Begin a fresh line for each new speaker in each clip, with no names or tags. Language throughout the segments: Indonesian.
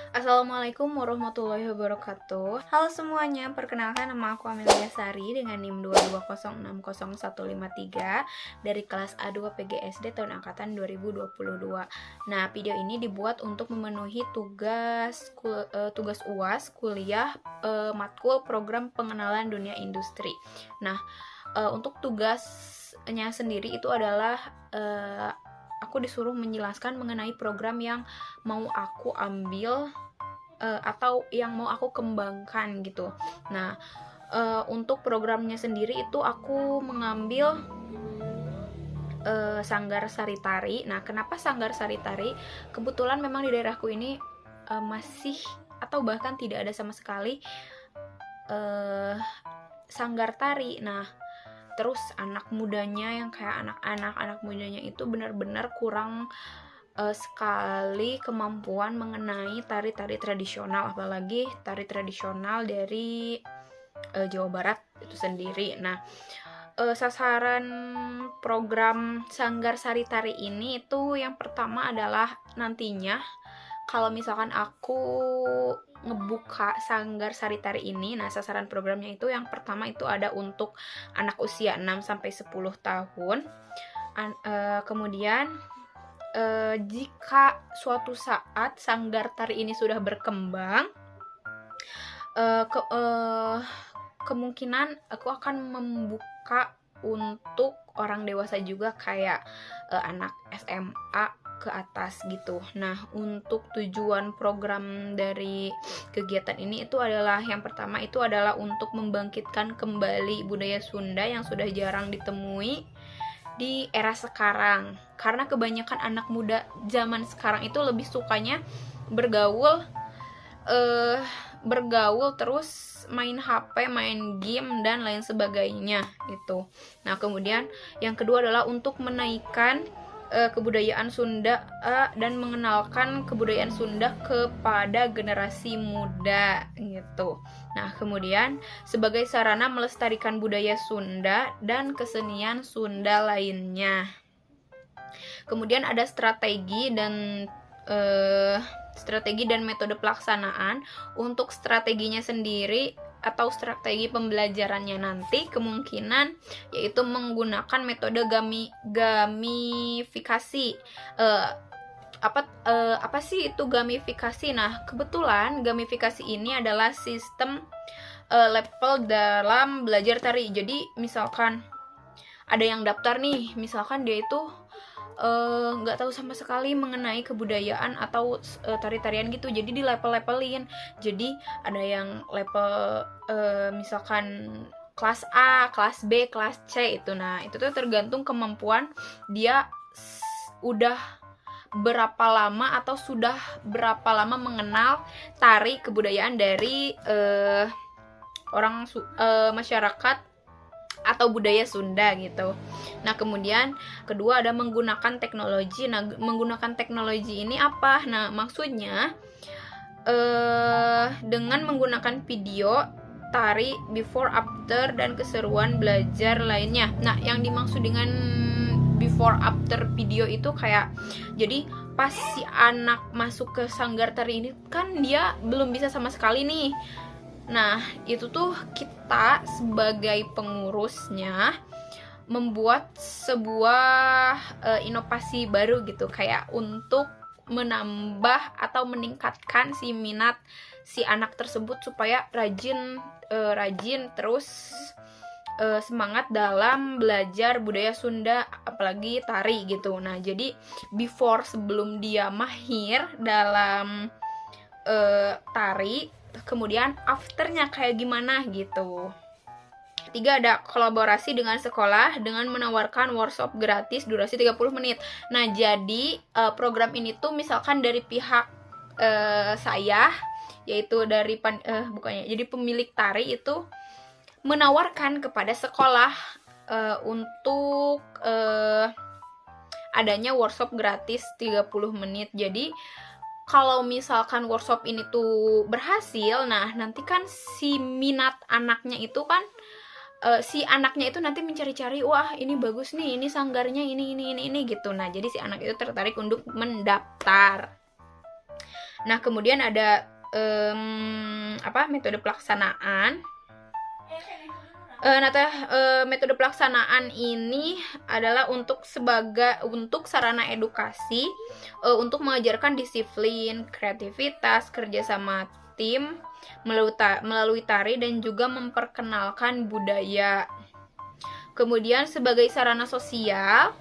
Assalamualaikum warahmatullahi wabarakatuh. Halo semuanya, perkenalkan nama aku Amelia Sari dengan NIM 220600153 dari kelas A2 PGSD tahun angkatan 2022. Nah, video ini dibuat untuk memenuhi tugas UAS kuliah matkul program pengenalan dunia industri. Nah, untuk tugasnya sendiri itu adalah aku disuruh menjelaskan mengenai program yang mau aku ambil atau yang mau aku kembangkan gitu. Nah, untuk programnya sendiri itu aku mengambil Sanggar Sari Tari. Nah, kenapa Sanggar Sari Tari? Kebetulan memang di daerahku ini masih atau bahkan tidak ada sama sekali sanggar tari. Nah, terus anak mudanya yang kayak anak mudanya itu benar-benar kurang sekali kemampuan mengenai tari-tari tradisional, apalagi tari tradisional dari Jawa Barat itu sendiri. Nah, sasaran program Sanggar Sari Tari ini itu yang pertama adalah nantinya kalau misalkan aku ngebuka Sanggar Sari Tari ini, nah sasaran programnya itu yang pertama itu ada untuk anak usia 6 sampai 10 tahun. Kemudian jika suatu saat sanggar tari ini sudah berkembang, kemungkinan aku akan membuka untuk orang dewasa juga kayak anak SMA ke atas gitu. Nah, untuk tujuan program dari kegiatan ini itu adalah yang pertama itu adalah untuk membangkitkan kembali budaya Sunda yang sudah jarang ditemui di era sekarang, karena kebanyakan anak muda zaman sekarang itu lebih sukanya bergaul terus main HP, main game dan lain sebagainya gitu. Nah, kemudian yang kedua adalah untuk menaikkan kebudayaan Sunda dan mengenalkan kebudayaan Sunda kepada generasi muda gitu. Nah, kemudian sebagai sarana melestarikan budaya Sunda dan kesenian Sunda lainnya. Kemudian ada strategi dan metode pelaksanaan. Untuk strateginya sendiri atau strategi pembelajarannya nanti kemungkinan yaitu menggunakan metode gamifikasi. Apa sih itu gamifikasi? Nah, kebetulan gamifikasi ini adalah sistem level dalam belajar tari. Jadi misalkan ada yang daftar nih, misalkan dia itu nggak tahu sama sekali mengenai kebudayaan atau tari-tarian gitu, jadi di level-levelin. Jadi ada yang level misalkan kelas A, kelas B, kelas C itu. Nah, itu tuh tergantung kemampuan dia udah berapa lama atau sudah berapa lama mengenal tari kebudayaan dari masyarakat atau budaya Sunda gitu. Nah, kemudian kedua ada menggunakan teknologi. Nah, menggunakan teknologi ini apa? Nah, maksudnya dengan menggunakan video tari before after dan keseruan belajar lainnya. Nah, yang dimaksud dengan before after video itu kayak jadi pas si anak masuk ke sanggar tari ini kan dia belum bisa sama sekali nih. Nah, itu tuh kita sebagai pengurusnya membuat sebuah inovasi baru gitu, kayak untuk menambah atau meningkatkan si minat si anak tersebut supaya rajin terus semangat dalam belajar budaya Sunda, apalagi tari gitu. Nah, jadi sebelum dia mahir dalam tari, kemudian afternya kayak gimana gitu. Ketiga ada kolaborasi dengan sekolah dengan menawarkan workshop gratis durasi 30 menit. Nah, jadi program ini tuh misalkan dari pihak saya, yaitu dari jadi pemilik tari itu menawarkan kepada sekolah untuk adanya workshop gratis 30 menit. Jadi kalau misalkan workshop ini tuh berhasil, nah nanti kan si minat anaknya itu kan si anaknya itu nanti mencari-cari, wah ini bagus nih, ini sanggarnya ini gitu. Nah, jadi si anak itu tertarik untuk mendaftar Nah, kemudian ada metode pelaksanaan. Metode pelaksanaan ini adalah untuk sarana edukasi, untuk mengajarkan disiplin, kreativitas, kerjasama tim melalui tari, dan juga memperkenalkan budaya. Kemudian sebagai sarana sosial,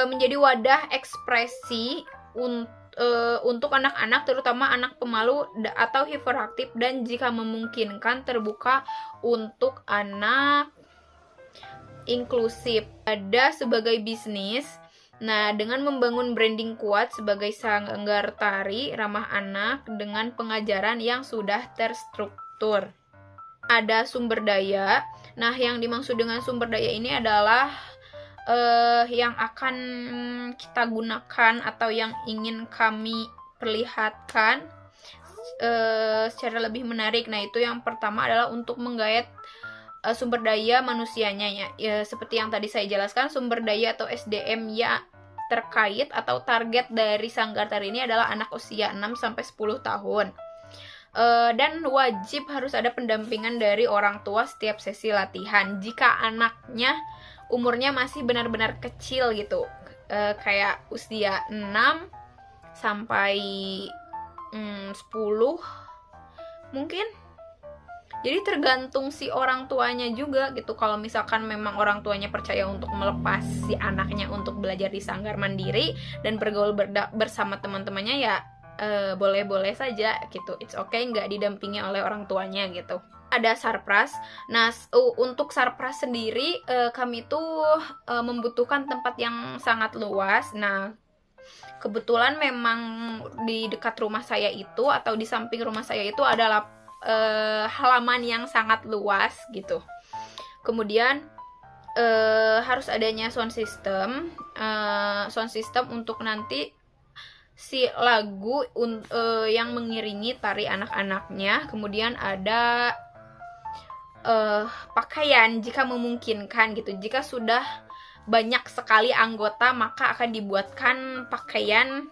menjadi wadah ekspresi untuk anak-anak, terutama anak pemalu atau hiperaktif, dan jika memungkinkan terbuka untuk anak inklusif. Ada sebagai bisnis. Nah, dengan membangun branding kuat sebagai sanggar tari ramah anak dengan pengajaran yang sudah terstruktur. Ada sumber daya. Nah, yang dimaksud dengan sumber daya ini adalah yang akan kita gunakan atau yang ingin kami perlihatkan secara lebih menarik. Nah, itu yang pertama adalah untuk menggait sumber daya manusianya, ya seperti yang tadi saya jelaskan, sumber daya atau SDM ya terkait atau target dari sanggar tari ini adalah anak usia 6-10 tahun. Dan wajib harus ada pendampingan dari orang tua setiap sesi latihan. Jika anaknya umurnya masih benar-benar kecil gitu, kayak usia 6 sampai 10 mungkin. Jadi tergantung si orang tuanya juga gitu. Kalau misalkan memang orang tuanya percaya untuk melepas si anaknya untuk belajar di sanggar mandiri dan bergaul bersama teman-temannya, ya boleh-boleh saja gitu. It's okay nggak didampingi oleh orang tuanya gitu. Ada sarpras. Nah, untuk sarpras sendiri kami tuh membutuhkan tempat yang sangat luas. Nah, kebetulan memang di dekat rumah saya itu atau di samping rumah saya itu adalah halaman yang sangat luas gitu. Kemudian harus adanya sound system untuk nanti si lagu yang mengiringi tari anak-anaknya. Kemudian ada pakaian jika memungkinkan gitu. Jika sudah banyak sekali anggota, maka akan dibuatkan pakaian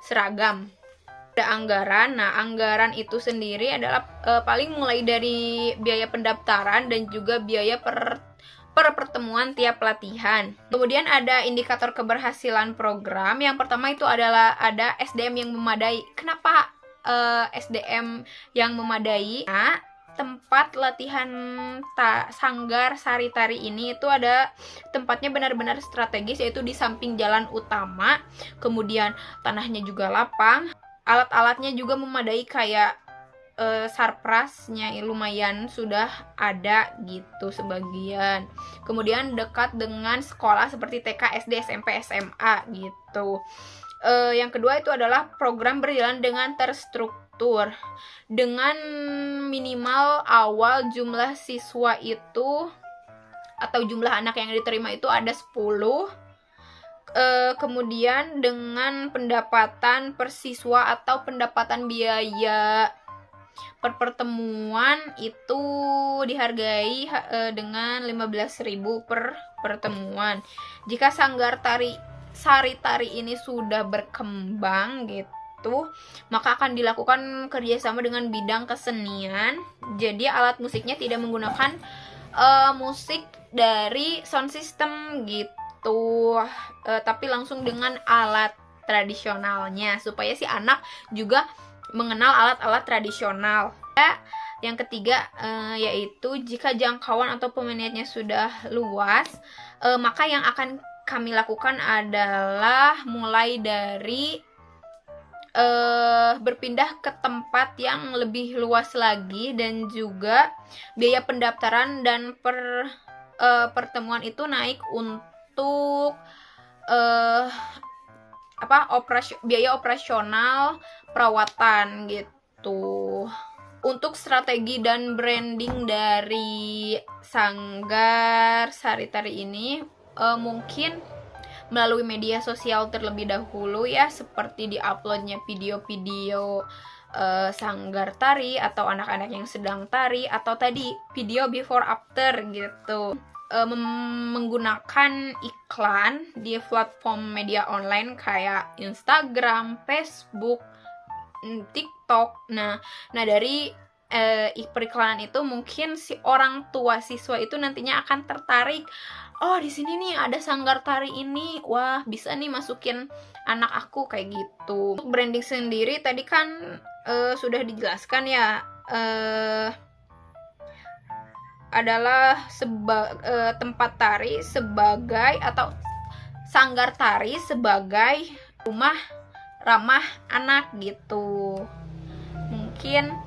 seragam. Ada anggaran. Nah, anggaran itu sendiri adalah paling mulai dari biaya pendaftaran dan juga biaya per pertemuan tiap pelatihan. Kemudian ada indikator keberhasilan program. Yang pertama itu adalah ada SDM yang memadai. Kenapa SDM yang memadai? Nah, tempat latihan sanggar sari tari ini itu ada tempatnya benar-benar strategis, yaitu di samping jalan utama. Kemudian tanahnya juga lapang. Alat-alatnya juga memadai, kayak sarprasnya lumayan sudah ada gitu sebagian. Kemudian dekat dengan sekolah seperti TK, SD, SMP, SMA gitu. Yang kedua itu adalah program berjalan dengan terstruktur. Dengan minimal awal jumlah siswa itu atau jumlah anak yang diterima itu ada 10. Kemudian dengan pendapatan per siswa atau pendapatan biaya per pertemuan itu dihargai dengan 15.000 per pertemuan. Jika sanggar sari tari ini sudah berkembang gitu, maka akan dilakukan kerjasama dengan bidang kesenian. Jadi alat musiknya tidak menggunakan musik dari sound system gitu, tapi langsung dengan alat tradisionalnya, supaya si anak juga mengenal alat-alat tradisional. Yang ketiga yaitu jika jangkauan atau peminatnya sudah luas, maka yang akan kami lakukan adalah mulai dari berpindah ke tempat yang lebih luas lagi, dan juga biaya pendaftaran dan pertemuan itu naik untuk biaya operasional perawatan gitu. Untuk strategi dan branding dari sanggar sari tari ini mungkin melalui media sosial terlebih dahulu ya, seperti diuploadnya video-video sanggar tari atau anak-anak yang sedang tari, atau tadi video before after gitu. menggunakan iklan di platform media online kayak Instagram, Facebook, TikTok. Nah dari periklanan itu mungkin si orang tua siswa itu nantinya akan tertarik, oh di sini nih ada sanggar tari ini, wah bisa nih masukin anak aku kayak gitu. Untuk branding sendiri tadi kan sudah dijelaskan ya, adalah tempat tari sebagai atau sanggar tari sebagai rumah ramah anak gitu. Mungkin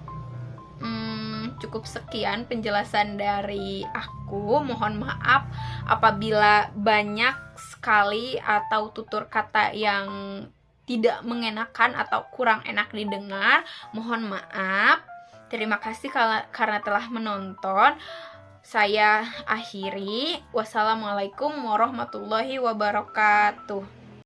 cukup sekian penjelasan dari aku. Mohon maaf apabila banyak sekali atau tutur kata yang tidak mengenakan atau kurang enak didengar. Mohon maaf. Terima kasih karena telah menonton. Saya akhiri. Wassalamualaikum warahmatullahi wabarakatuh.